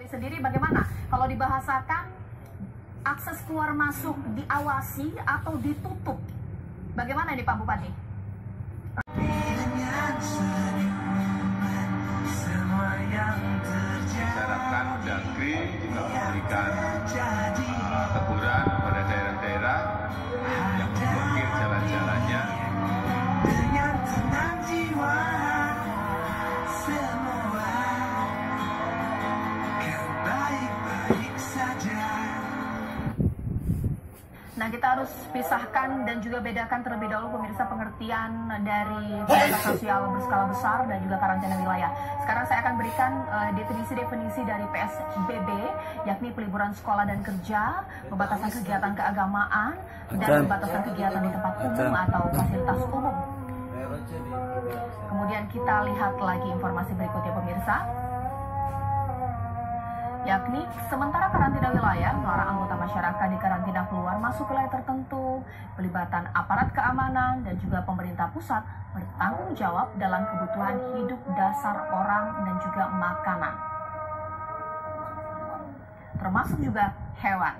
Sendiri bagaimana? Kalau dibahasakan akses keluar masuk diawasi atau ditutup, bagaimana ini Pak Bupati? Diharapkan Mendagri juga memberikan teguran kepada daerah-daerah yang memblokir jalan-jalannya. Dengan tenang jiwa, Nah, kita harus pisahkan dan juga bedakan terlebih dahulu pemirsa pengertian dari pembatasan sosial berskala besar dan juga karantina wilayah. Sekarang saya akan berikan definisi-definisi dari PSBB, yakni peliburan sekolah dan kerja, pembatasan kegiatan keagamaan, dan pembatasan kegiatan di tempat umum atau fasilitas umum. Kemudian kita lihat lagi informasi berikutnya pemirsa, yakni sementara karantina wilayah melarang anggota masyarakat di karantina keluar masuk wilayah tertentu, pelibatan aparat keamanan dan juga pemerintah pusat bertanggung jawab dalam kebutuhan hidup dasar orang dan juga makanan, termasuk juga hewan.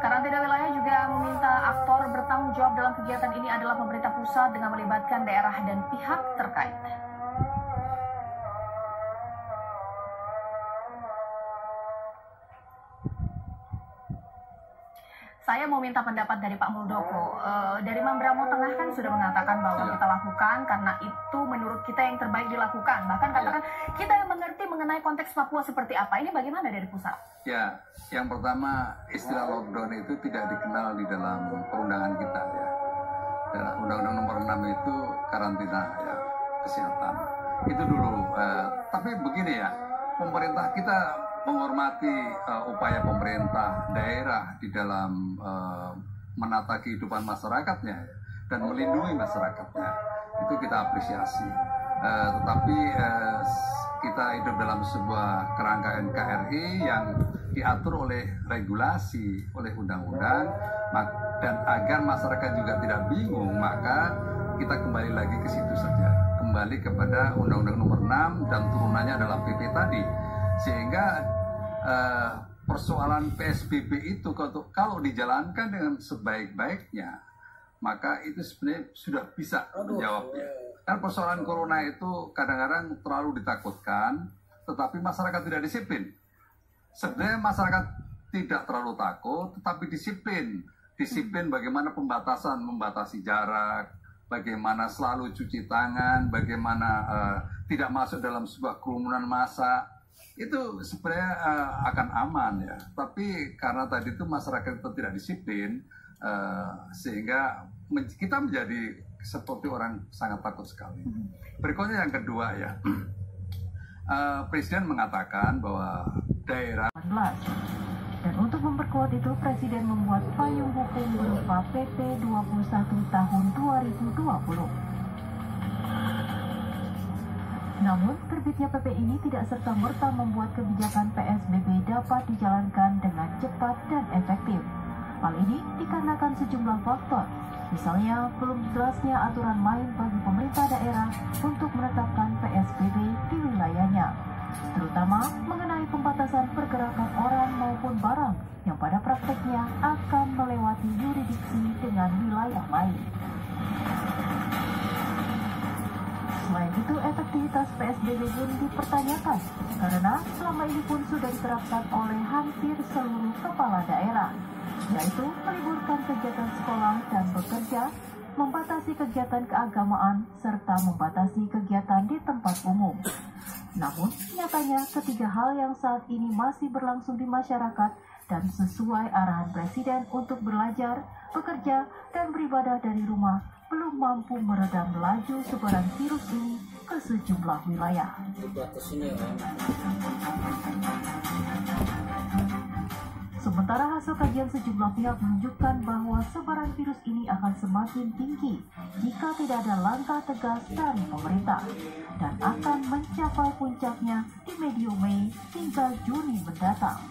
Karantina wilayah juga meminta aktor bertanggung jawab dalam kegiatan ini adalah pemerintah pusat dengan melibatkan daerah dan pihak terkait. Saya mau minta pendapat dari Pak Muldoko. Dari Mambramo Tengah kan sudah mengatakan bahwa kita lakukan karena itu menurut kita yang terbaik dilakukan. Bahkan katakan kita yang mengerti mengenai konteks Papua seperti apa. Ini bagaimana dari pusat? Ya, yang pertama istilah lockdown itu tidak dikenal di dalam perundangan kita ya. Dan Undang-Undang Nomor 6 itu karantina ya, kesehatan. Itu dulu. Tapi begini ya, pemerintah kita menghormati upaya pemerintah daerah di dalam menata kehidupan masyarakatnya dan melindungi masyarakatnya. Itu kita apresiasi. Tetapi kita hidup dalam sebuah kerangka NKRI yang diatur oleh regulasi, oleh undang-undang, dan agar masyarakat juga tidak bingung, maka kita kembali lagi ke situ saja. Kembali kepada Undang-Undang Nomor 6 dan turunannya adalah PP tadi. Sehingga persoalan PSBB itu kalau dijalankan dengan sebaik-baiknya, maka itu sebenarnya sudah bisa menjawabnya. Karena persoalan corona itu kadang-kadang terlalu ditakutkan, tetapi masyarakat tidak disiplin. Sebenarnya masyarakat tidak terlalu takut, tetapi disiplin. Disiplin bagaimana membatasi jarak, bagaimana selalu cuci tangan, bagaimana tidak masuk dalam sebuah kerumunan massa. Itu sebenarnya akan aman ya. Tapi karena tadi itu masyarakat itu tidak disiplin, sehingga kita menjadi seperti orang sangat takut sekali. Berikutnya yang kedua ya, Presiden mengatakan bahwa daerah. Dan untuk memperkuat itu, Presiden membuat payung hukum berupa PP 21 tahun 2020. Namun, terbitnya PP ini tidak serta-merta membuat kebijakan PSBB dapat dijalankan dengan cepat dan efektif. Hal ini dikarenakan sejumlah faktor, misalnya belum jelasnya aturan main bagi pemerintah daerah untuk menetapkan PSBB di wilayahnya, terutama mengenai pembatasan pergerakan orang maupun barang yang pada prakteknya akan melewati yurisdiksi dengan wilayah lain. Selain itu, efektivitas PSBB pun dipertanyakan karena selama ini pun sudah diterapkan oleh hampir seluruh kepala daerah, yaitu meliburkan kegiatan sekolah dan bekerja, membatasi kegiatan keagamaan, serta membatasi kegiatan di tempat umum. Namun, nyatanya ketiga hal yang saat ini masih berlangsung di masyarakat dan sesuai arahan Presiden untuk belajar, bekerja, dan beribadah dari rumah belum mampu meredam laju sebaran virus ini ke sejumlah wilayah. Sementara hasil kajian sejumlah pihak menunjukkan bahwa sebaran virus ini akan semakin tinggi jika tidak ada langkah tegas dari pemerintah dan akan mencapai puncaknya di medio Mei hingga Juni mendatang.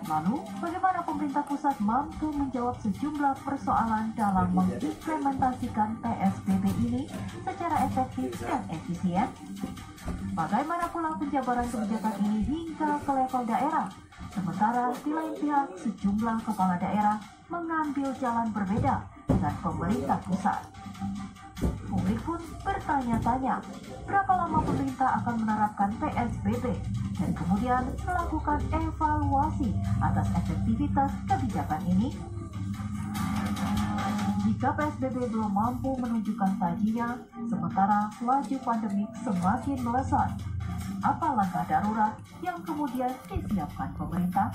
Lalu, bagaimana pemerintah pusat mampu menjawab sejumlah persoalan dalam mengimplementasikan PSBB ini secara efektif dan efisien? Bagaimana pula penjabaran kebijakan ini hingga ke level daerah? Sementara di lain pihak, sejumlah kepala daerah mengambil jalan berbeda dengan pemerintah pusat. Publik pun bertanya-tanya, berapa lama pemerintah akan menerapkan PSBB dan kemudian melakukan evaluasi atas efektivitas kebijakan ini? Jika PSBB belum mampu menunjukkan tajinya, sementara laju pandemik semakin melesat, apa langkah darurat yang kemudian disiapkan pemerintah?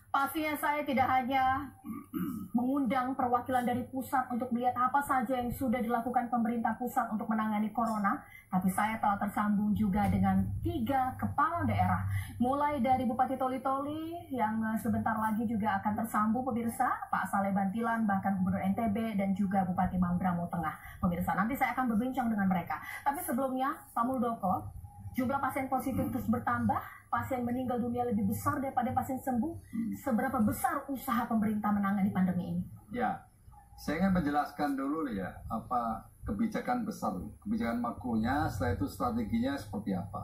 Pastinya saya tidak hanya mengundang perwakilan dari pusat untuk melihat apa saja yang sudah dilakukan pemerintah pusat untuk menangani corona, tapi saya telah tersambung juga dengan 3 kepala daerah. Mulai dari Bupati Toli-Toli yang sebentar lagi juga akan tersambung pemirsa, Pak Saleh Bantilan, bahkan Gubernur NTB dan juga Bupati Mambramo Tengah. Pemirsa, nanti saya akan berbincang dengan mereka. Tapi sebelumnya, Pak Muldoko, jumlah pasien positif terus bertambah, pasien meninggal dunia lebih besar daripada pasien sembuh. Seberapa besar usaha pemerintah menangani pandemi ini? Ya, saya ingin menjelaskan dulu ya, apa kebijakan besar, kebijakan makronya, setelah itu strateginya seperti apa.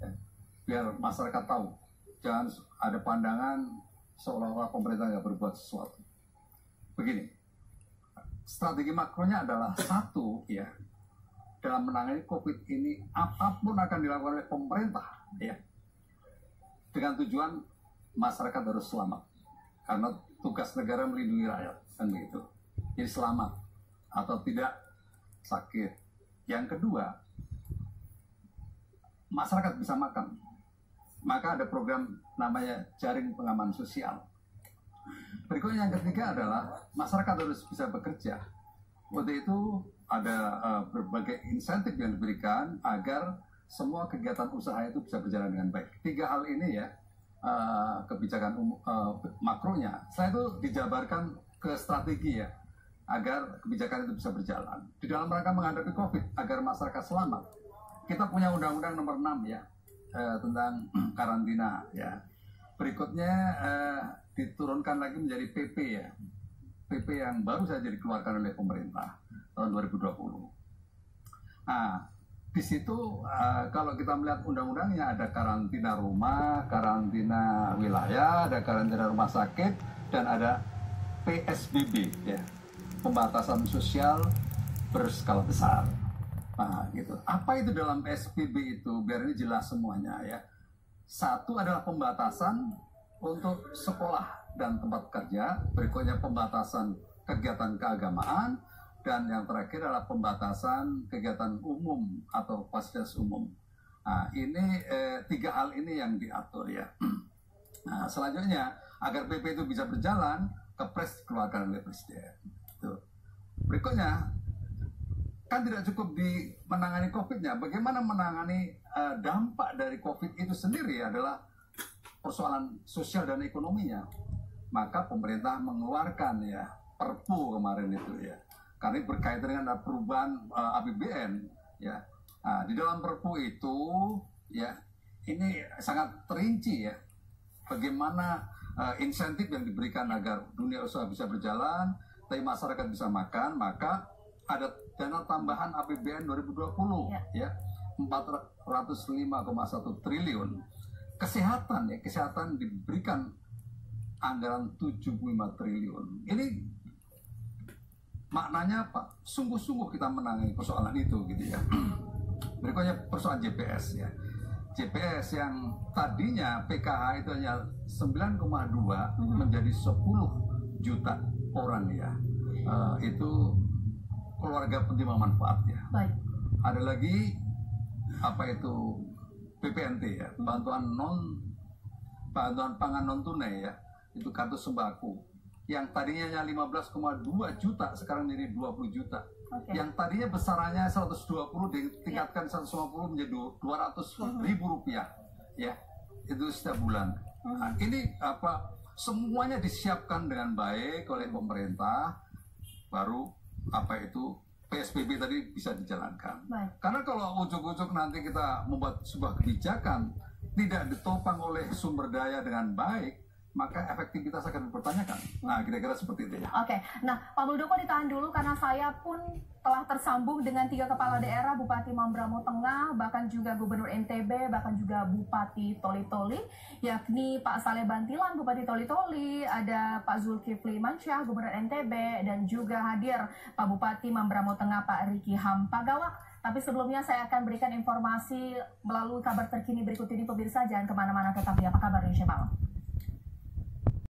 Ya, biar masyarakat tahu, jangan ada pandangan seolah-olah pemerintah nggak berbuat sesuatu. Begini, strategi makronya adalah satu ya, dalam menangani COVID ini apapun akan dilakukan oleh pemerintah ya, dengan tujuan masyarakat harus selamat, karena tugas negara melindungi rakyat kan begitu. Jadi selamat atau tidak sakit. Yang kedua, masyarakat bisa makan, maka ada program namanya jaring pengaman sosial. Berikutnya yang ketiga adalah masyarakat harus bisa bekerja. Untuk itu ada berbagai insentif yang diberikan agar semua kegiatan usaha itu bisa berjalan dengan baik. 3 hal ini ya, kebijakan makronya. Setelah itu dijabarkan ke strategi ya, agar kebijakan itu bisa berjalan. Di dalam rangka menghadapi COVID, agar masyarakat selamat, kita punya Undang-Undang Nomor 6 ya, tentang karantina ya. Berikutnya diturunkan lagi menjadi PP ya. PP yang baru saja dikeluarkan oleh pemerintah tahun 2020. Nah, di situ kalau kita melihat undang-undangnya ada karantina rumah, karantina wilayah, ada karantina rumah sakit, dan ada PSBB ya, pembatasan sosial berskala besar. Nah, gitu. Apa itu dalam PSBB itu? Biar ini jelas semuanya ya. Satu adalah pembatasan untuk sekolah dan tempat kerja, berikutnya pembatasan kegiatan keagamaan, dan yang terakhir adalah pembatasan kegiatan umum atau fasilitas umum. Nah, ini 3 hal ini yang diatur ya. Nah, selanjutnya agar PP itu bisa berjalan, Kepres dikeluarkan oleh Presiden. Tuh. Berikutnya, kan tidak cukup di menangani COVID-nya, bagaimana menangani dampak dari COVID itu sendiri adalah persoalan sosial dan ekonominya. Maka pemerintah mengeluarkan ya Perpu kemarin itu ya, karena berkaitan dengan perubahan APBN ya. Nah, di dalam Perpu itu ya, ini sangat terinci ya, bagaimana insentif yang diberikan agar dunia usaha bisa berjalan, tapi masyarakat bisa makan. Maka ada dana tambahan APBN 2020 ya, 405,1 triliun. Kesehatan ya, kesehatan diberikan anggaran 75 triliun. Ini maknanya apa? Sungguh-sungguh kita menangani persoalan itu gitu ya. Berikutnya persoalan JPS ya. JPS yang tadinya PKH itu hanya 9,2 menjadi 10 juta orang ya. Itu keluarga penerima manfaat ya. Baik. Ada lagi apa itu PPNT ya, bantuan pangan non tunai ya. Itu kartu sembako yang tadinya hanya 15,2 juta sekarang menjadi 20 juta. Okay. Yang tadinya besarannya 120 ditingkatkan 150 menjadi 200 ribu rupiah ya, itu setiap bulan. Nah, ini apa, semuanya disiapkan dengan baik oleh pemerintah, baru apa itu PSBB tadi bisa dijalankan. Baik. Karena kalau ujuk-ujuk nanti kita membuat sebuah kebijakan tidak ditopang oleh sumber daya dengan baik, maka efektivitas akan dipertanyakan. Nah, kira-kira seperti itu. Oke, nah Pak Muldoko ditahan dulu karena saya pun telah tersambung dengan 3 kepala daerah, Bupati Mamberamo Tengah, bahkan juga Gubernur NTB, bahkan juga Bupati Toli-Toli, yakni Pak Saleh Bantilan, Bupati Toli-Toli, ada Pak Zulkifli Mansyah, Gubernur NTB, dan juga hadir Pak Bupati Mamberamo Tengah, Pak Riki Hampagawa. Tapi sebelumnya saya akan berikan informasi melalui kabar terkini berikut ini, pemirsa. Jangan kemana-mana, tetap di Apa Kabar Indonesia Malam.